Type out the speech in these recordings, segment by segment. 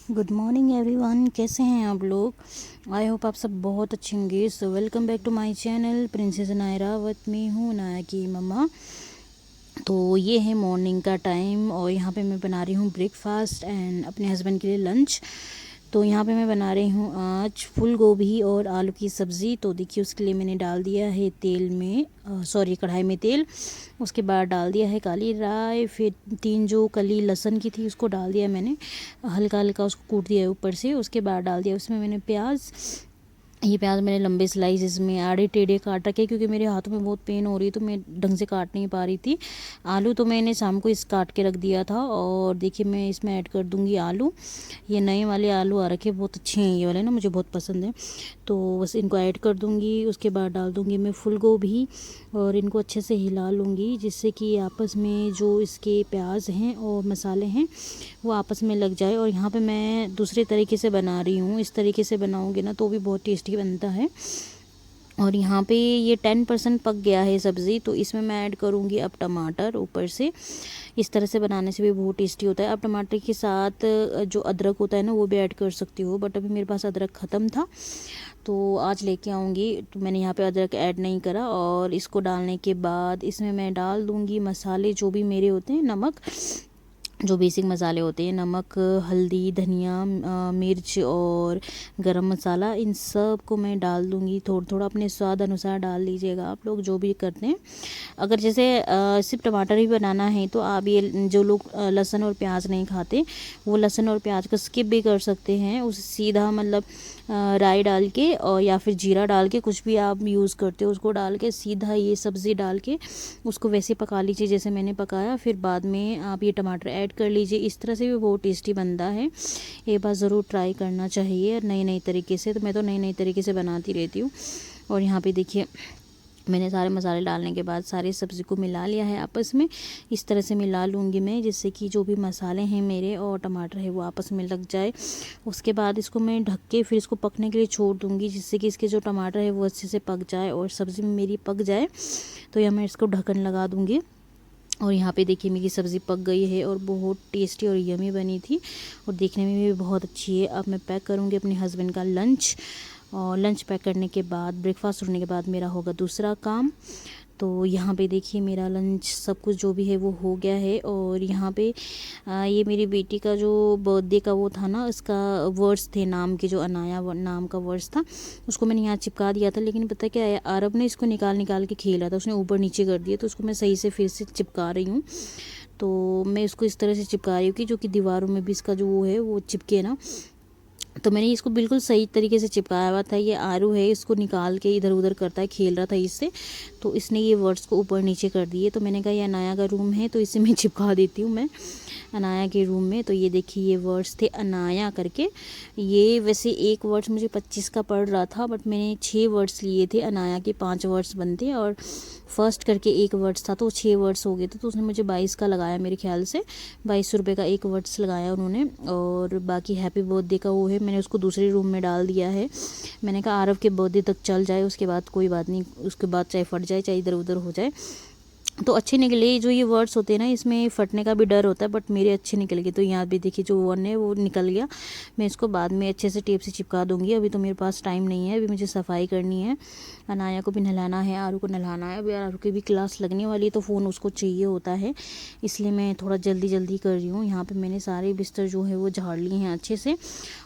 Good morning everyone, कैसे हैं आप लोग। आई होप आप सब बहुत अच्छे होंगे। So welcome back to my channel princess Naira with me हूँ नाया की मम्मा। तो ये है मॉर्निंग का टाइम और यहाँ पे मैं बना रही हूँ ब्रेकफास्ट एंड अपने हस्बैंड के लिए लंच। तो यहाँ पे मैं बना रही हूँ आज फूल गोभी और आलू की सब्ज़ी। तो देखिए उसके लिए मैंने डाल दिया है तेल में, कढ़ाई में तेल। उसके बाद डाल दिया है काली राई, फिर 3 जो कली लहसुन की थी उसको डाल दिया मैंने, हल्का हल्का उसको कूट दिया ऊपर से। उसके बाद डाल दिया उसमें मैंने प्याज। ये प्याज मैंने लंबे स्लाइसेस में आड़े टेढ़े काट रखे क्योंकि मेरे हाथों में बहुत पेन हो रही तो मैं ढंग से काट नहीं पा रही थी। आलू तो मैंने शाम को इस काट के रख दिया था और देखिए मैं इसमें ऐड कर दूंगी आलू। ये नए वाले आलू आ रखे, बहुत अच्छे हैं ये वाले ना, मुझे बहुत पसंद है। तो बस इनको ऐड कर दूंगी। उसके बाद डाल दूंगी मैं फूल गोभी और इनको अच्छे से हिला लूँगी जिससे कि आपस में जो इसके प्याज हैं और मसाले हैं वो आपस में लग जाए। और यहाँ पे मैं दूसरे तरीके से बना रही हूँ, इस तरीके से बनाऊँगी ना तो भी बहुत टेस्टी बनता है। और यहाँ पे ये 10% पक गया है सब्ज़ी, तो इसमें मैं ऐड करूँगी अब टमाटर ऊपर से। इस तरह से बनाने से भी बहुत टेस्टी होता है। अब टमाटर के साथ जो अदरक होता है ना वो भी ऐड कर सकती हो, बट अभी मेरे पास अदरक ख़त्म था तो आज लेके आऊँगी। तो मैंने यहाँ पे अदरक ऐड नहीं करा। और इसको डालने के बाद इसमें मैं डाल दूँगी मसाले जो भी मेरे होते हैं, नमक, जो बेसिक मसाले होते हैं, नमक, हल्दी, धनिया, मिर्च और गरम मसाला, इन सब को मैं डाल दूँगी। थोड़ा थोड़ा अपने स्वाद अनुसार डाल लीजिएगा आप लोग जो भी करते हैं। अगर जैसे सिर्फ टमाटर ही बनाना है तो आप ये जो लोग लहसुन और प्याज नहीं खाते वो लहसुन और प्याज को स्किप भी कर सकते हैं। उसे सीधा मतलब राई डाल के और या फिर जीरा डाल के, कुछ भी आप यूज़ करते हो उसको डाल के सीधा ये सब्ज़ी डाल के उसको वैसे पका लीजिए जैसे मैंने पकाया। फिर बाद में आप ये टमाटर ऐड कर लीजिए। इस तरह से भी बहुत टेस्टी बनता है। एक बार ज़रूर ट्राई करना चाहिए नई नई तरीके से। तो मैं तो नई नई तरीके से बनाती रहती हूँ। और यहाँ पे देखिए मैंने सारे मसाले डालने के बाद सारी सब्ज़ी को मिला लिया है आपस में। इस तरह से मिला लूँगी मैं जिससे कि जो भी मसाले हैं मेरे और टमाटर है वो आपस में लग जाए। उसके बाद इसको मैं ढक के फिर इसको पकने के लिए छोड़ दूँगी जिससे कि इसके जो टमाटर है वो अच्छे से पक जाए और सब्ज़ी मेरी पक जाए। तो यह मैं इसको ढक्कन लगा दूँगी। और यहाँ पे देखिए मेरी सब्ज़ी पक गई है और बहुत टेस्टी और यमी बनी थी और देखने में भी बहुत अच्छी है। अब मैं पैक करूँगी अपने हस्बैंड का लंच। और लंच पैक करने के बाद, ब्रेकफास्ट होने के बाद मेरा होगा दूसरा काम। तो यहाँ पे देखिए मेरा लंच सब कुछ जो भी है वो हो गया है। और यहाँ पे ये मेरी बेटी का जो बर्थडे का वो था ना, इसका वर्ड्स थे नाम के, जो अनाया नाम का वर्ड्स था उसको मैंने यहाँ चिपका दिया था। लेकिन पता क्या है, आरब ने इसको निकाल निकाल के खेला था, उसने ऊपर नीचे कर दिया। तो उसको मैं सही से फिर से चिपका रही हूँ। तो मैं इसको इस तरह से चिपका रही हूँ कि जो कि दीवारों में भी इसका जो वो है वो चिपके ना। तो मैंने इसको बिल्कुल सही तरीके से चिपकाया हुआ था। ये आरू है, इसको निकाल के इधर उधर करता है, खेल रहा था इससे, तो इसने ये वर्ड्स को ऊपर नीचे कर दिए। तो मैंने कहा ये अनाया का रूम है तो इसे मैं चिपका देती हूँ मैं अनाया के रूम में। तो ये देखिए ये वर्ड्स थे अनाया करके। ये वैसे एक वर्ड्स मुझे 25 का पड़ रहा था, बट मैंने 6 वर्ड्स लिए थे। अनाया के 5 वर्ड्स बनते और फर्स्ट करके एक वर्ड्स था तो 6 वर्ड्स हो गए थे। तो उसने मुझे 22 का लगाया, मेरे ख्याल से 22 रुपये का एक वर्ड्स लगाया उन्होंने। और बाकी हैप्पी बर्थडे का वो है, मैंने उसको दूसरे रूम में डाल दिया है। मैंने कहा आरव के बर्थडे तक चल जाए, उसके बाद कोई बात नहीं, उसके बाद चाहे फट जाए चाहे इधर उधर हो जाए तो अच्छे निकले। जो ये वर्ड्स होते हैं ना इसमें फटने का भी डर होता है, बट मेरे अच्छे निकल गए। तो यहाँ भी देखिए जो वन है वो निकल गया। मैं इसको बाद में अच्छे से टेप से चिपका दूंगी। अभी तो मेरे पास टाइम नहीं है, अभी मुझे सफाई करनी है, अनाया को भी नहलाना है, आरू को नहलाना है। अभी आरू की भी क्लास लगने वाली है तो फ़ोन उसको चाहिए होता है, इसलिए मैं थोड़ा जल्दी जल्दी कर रही हूँ। यहाँ पर मैंने सारे बिस्तर जो है वो झाड़ लिए हैं अच्छे से।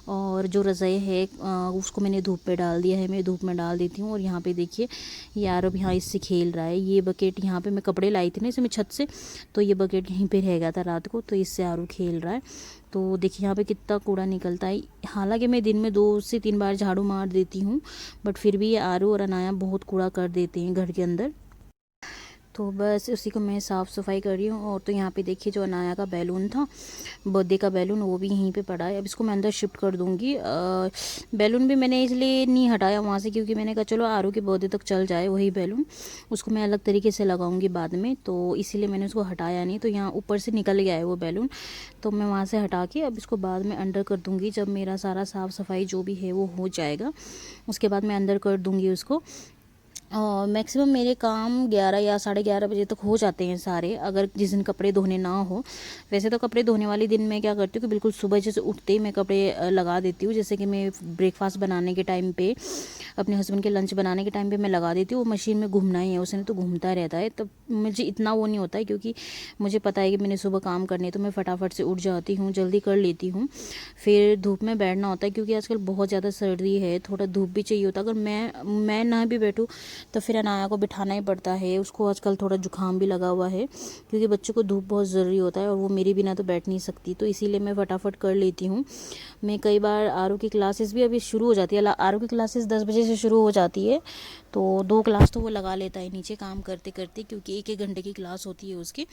और जो रज़ाई है उसको मैंने धूप पे डाल दिया है, मैं धूप में डाल देती हूँ। और यहाँ पे देखिए यार अब यहाँ इससे खेल रहा है। ये बकेट यहाँ पे मैं कपड़े लाई थी ना इसमें छत से, तो ये बकेट यहीं पे रह गया था रात को, तो इससे आरू खेल रहा है। तो देखिए यहाँ पे कितना कूड़ा निकलता है। हालांकि मैं दिन में 2 से 3 बार झाड़ू मार देती हूँ, बट फिर भी ये आरू और अनाया बहुत कूड़ा कर देते हैं घर के अंदर। तो बस उसी को मैं साफ़ सफाई कर रही हूँ। और तो यहाँ पे देखिए जो अनाया का बैलून था, बर्थडे का बैलून, वो भी यहीं पे पड़ा है। अब इसको मैं अंदर शिफ्ट कर दूँगी। बैलून भी मैंने इसलिए नहीं हटाया वहाँ से क्योंकि मैंने कहा चलो आरू के बर्थडे तक चल जाए वही बैलून, उसको मैं अलग तरीके से लगाऊंगी बाद में, तो इसीलिए मैंने उसको हटाया नहीं। तो यहाँ ऊपर से निकल गया है वो बैलून, तो मैं वहाँ से हटा के अब इसको बाद में अंदर कर दूँगी। जब मेरा सारा साफ़ सफाई जो भी है वो हो जाएगा उसके बाद मैं अंदर कर दूँगी उसको। मैक्सिमम मेरे काम 11 या 11:30 बजे तक हो जाते हैं सारे, अगर जिस दिन कपड़े धोने ना हो। वैसे तो कपड़े धोने वाले दिन मैं क्या करती हूँ कि बिल्कुल सुबह जैसे उठते ही मैं कपड़े लगा देती हूँ। जैसे कि मैं ब्रेकफास्ट बनाने के टाइम पे, अपने हस्बैंड के लंच बनाने के टाइम पे मैं लगा देती हूँ। वो मशीन में घूमना ही है, उसने तो घूमता रहता है, तब मुझे इतना वो नहीं होता है, क्योंकि मुझे पता है कि मैंने सुबह काम करने, तो मैं फटाफट से उठ जाती हूँ, जल्दी कर लेती हूँ। फिर धूप में बैठना होता है, क्योंकि आजकल बहुत ज़्यादा सर्दी है, थोड़ा धूप भी चाहिए होता है। अगर मैं ना भी बैठूँ तो फिर अनाया को बिठाना ही पड़ता है। उसको आजकल थोड़ा जुकाम भी लगा हुआ है, क्योंकि बच्चों को धूप बहुत ज़रूरी होता है, और वो मेरे बिना तो बैठ नहीं सकती, तो इसीलिए मैं फटाफट कर लेती हूँ। मैं कई बार आरू की क्लासेस भी अभी शुरू हो जाती है। आरू की क्लासेस 10 बजे से शुरू हो जाती है, तो 2 क्लास तो वो लगा लेता है नीचे काम करते करते, क्योंकि 1-1 घंटे की क्लास होती है उसकी।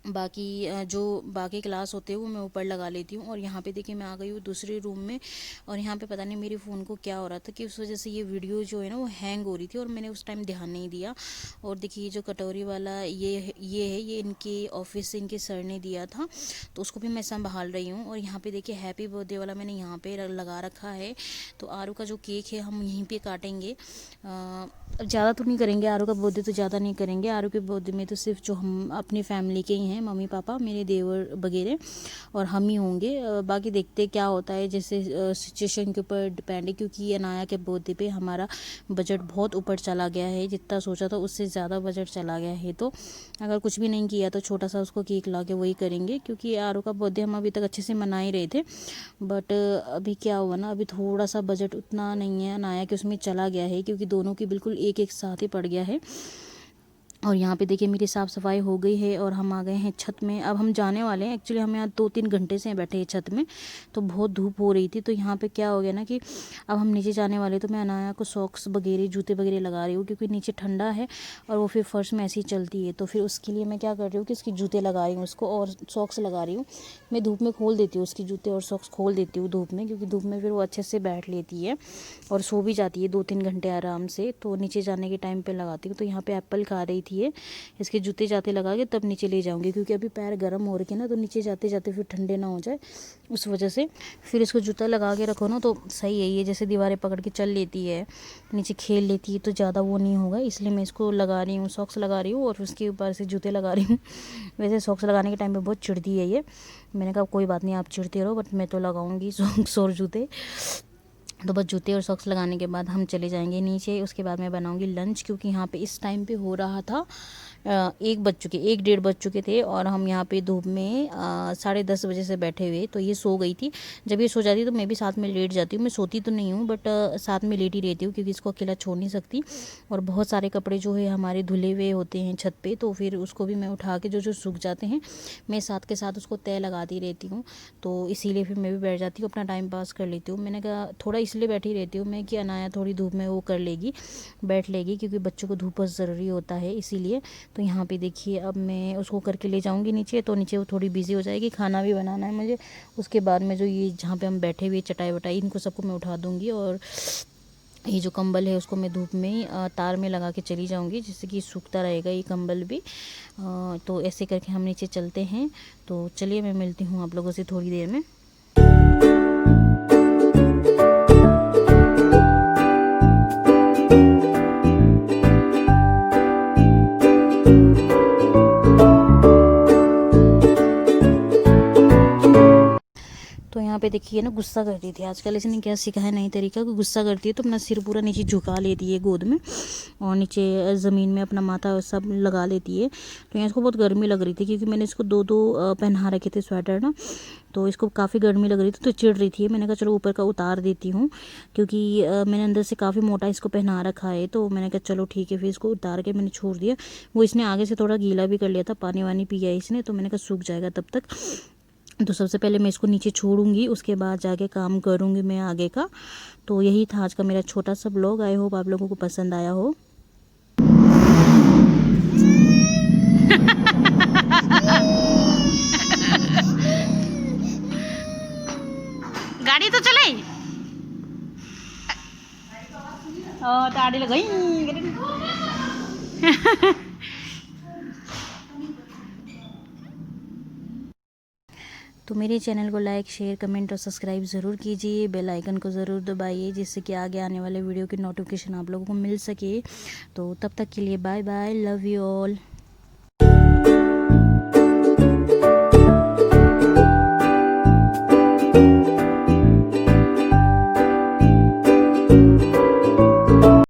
बाकी जो बाकी क्लास होते हैं वो मैं ऊपर लगा लेती हूँ। और यहाँ पे देखिए मैं आ गई हूँ दूसरे रूम में, और यहाँ पे पता नहीं मेरे फ़ोन को क्या हो रहा था कि उस वजह से ये वीडियो जो है ना वो हैंग हो रही थी, और मैंने उस टाइम ध्यान नहीं दिया। और देखिए ये जो कटोरी वाला ये है, ये इनके ऑफिस से इनके सर ने दिया था, तो उसको भी मैं संभाल रही हूँ। और यहाँ पर देखिए हैप्पी बर्थडे वाला मैंने यहाँ पर लगा रखा है। तो आरू का जो केक है हम यहीं पर काटेंगे। ज़्यादा तो नहीं करेंगे, आरू का बर्थडे तो ज़्यादा नहीं करेंगे। आरू के बर्थडे में तो सिर्फ जो हम अपनी फैमिली के ही हैं, मम्मी पापा, मेरे देवर वगैरह, और हम ही होंगे। बाकी देखते क्या होता है, जैसे सिचुएशन के ऊपर डिपेंड है, क्योंकि अनाया के बर्थडे पे हमारा बजट बहुत ऊपर चला गया है। जितना सोचा था उससे ज़्यादा बजट चला गया है, तो अगर कुछ भी नहीं किया तो छोटा सा उसको केक ला के वही करेंगे, क्योंकि आरू का बर्थडे हम अभी तक अच्छे से मना ही रहे थे। बट अभी क्या हुआ ना, अभी थोड़ा सा बजट उतना नहीं है अनाया कि उसमें चला गया है, क्योंकि दोनों की बिल्कुल एक साथ ही पड़ गया है। और यहाँ पे देखिए मेरी साफ़ सफाई हो गई है, और हम आ गए हैं छत में। अब हम जाने वाले हैं, एक्चुअली हम यहाँ 2-3 घंटे से बैठे हैं छत में, तो बहुत धूप हो रही थी। तो यहाँ पे क्या हो गया ना कि अब हम नीचे जाने वाले, तो मैं अनाया को सॉक्स वगैरह, जूते वगैरह लगा रही हूँ, क्योंकि नीचे ठंडा है और वो फिर फर्श में ऐसी चलती है। तो फिर उसके लिए मैं क्या कर रही हूँ कि उसकी जूते लगा रही हूँ उसको, और सॉक्स लगा रही हूँ। मैं धूप में खोल देती हूँ उसकी जूते और सॉक्स खोल देती हूँ धूप में, क्योंकि धूप में फिर वो अच्छे से बैठ लेती है और सो भी जाती है 2-3 घंटे आराम से। तो नीचे जाने के टाइम पे लगाती हूँ। तो यहाँ पे एप्पल खा रही थी, इसके जूते जाते लगा के तब नीचे ले जाऊंगी, क्योंकि अभी पैर गर्म हो रखे ना, तो नीचे जाते जाते फिर ठंडे ना हो जाए, उस वजह से फिर इसको जूता लगा के रखो ना तो सही है। ये जैसे दीवारें पकड़ के चल लेती है, नीचे खेल लेती है, तो ज़्यादा वो नहीं होगा, इसलिए मैं इसको लगा रही हूँ, सॉक्स लगा रही हूँ और उसके ऊपर से जूते लगा रही हूँ। वैसे सॉक्स लगाने के टाइम पर बहुत चिढ़ती है ये, मैंने कहा कोई बात नहीं आप चिढ़ते रहो, बट मैं तो लगाऊंगी सॉक्स और जूते। तो बस जूते और सॉक्स लगाने के बाद हम चले जाएंगे नीचे। उसके बाद मैं बनाऊंगी लंच, क्योंकि यहाँ पे इस टाइम पे हो रहा था 1 बज चुके थे, और हम यहाँ पे धूप में 10:30 बजे से बैठे हुए। तो ये सो गई थी, जब ये सो जाती तो मैं भी साथ में लेट जाती हूँ। मैं सोती तो नहीं हूँ, बट साथ में लेटी रहती हूँ, क्योंकि इसको अकेला छोड़ नहीं सकती। और बहुत सारे कपड़े जो है हमारे धुले हुए होते हैं छत पे, तो फिर उसको भी मैं उठा के जो सूख जाते हैं, मैं साथ के साथ उसको तय लगाती रहती हूँ। तो इसीलिए फिर मैं भी बैठ जाती हूँ, अपना टाइम पास कर लेती हूँ। मैंने कहा थोड़ा इसलिए बैठी रहती हूँ मैं कि अनाया थोड़ी धूप में वो कर लेगी, बैठ लेगी, क्योंकि बच्चों को धूप बहुत ज़रूरी होता है, इसीलिए। तो यहाँ पे देखिए अब मैं उसको करके ले जाऊँगी नीचे, तो नीचे वो थोड़ी बिज़ी हो जाएगी, खाना भी बनाना है मुझे। उसके बाद में जो ये जहाँ पे हम बैठे हुए चटाई वटाई, इनको सबको मैं उठा दूँगी, और ये जो कंबल है उसको मैं धूप में तार में लगा के चली जाऊँगी, जिससे कि सूखता रहेगा ये कंबल भी। तो ऐसे करके हम नीचे चलते हैं। तो चलिए मैं मिलती हूँ आप लोगों से थोड़ी देर में। तो यहाँ पे देखिए ना गुस्सा करती थी, आजकल इसने क्या सीखा है नई तरीका, कि गुस्सा करती है तो अपना सिर पूरा नीचे झुका लेती है गोद में, और नीचे ज़मीन में अपना माथा सब लगा लेती है। तो यहाँ इसको बहुत गर्मी लग रही थी, क्योंकि मैंने इसको 2-2 पहना रखे थे स्वेटर ना, तो इसको काफ़ी गर्मी लग रही थी, तो चिढ़ रही थी। मैंने कहा चलो ऊपर का उतार देती हूँ, क्योंकि मैंने अंदर से काफ़ी मोटा इसको पहना रखा है, तो मैंने कहा चलो ठीक है। फिर इसको उतार के मैंने छोड़ दिया। वो इसने आगे से थोड़ा गीला भी कर लिया था, पानी वानी पिया इसने, तो मैंने कहा सूख जाएगा तब तक। तो सबसे पहले मैं इसको नीचे छोड़ूंगी, उसके बाद जाके काम करूंगी मैं आगे का। तो यही था आज का मेरा छोटा सा ब्लॉग। आई होप आप लोगों को पसंद आया हो। गाड़ी तो चले ताड़ी लगाई। तो मेरे चैनल को लाइक, शेयर, कमेंट और सब्सक्राइब ज़रूर कीजिए। बेल आइकन को ज़रूर दबाइए जिससे कि आगे आने वाले वीडियो की नोटिफिकेशन आप लोगों को मिल सके। तो तब तक के लिए bye bye, love you all.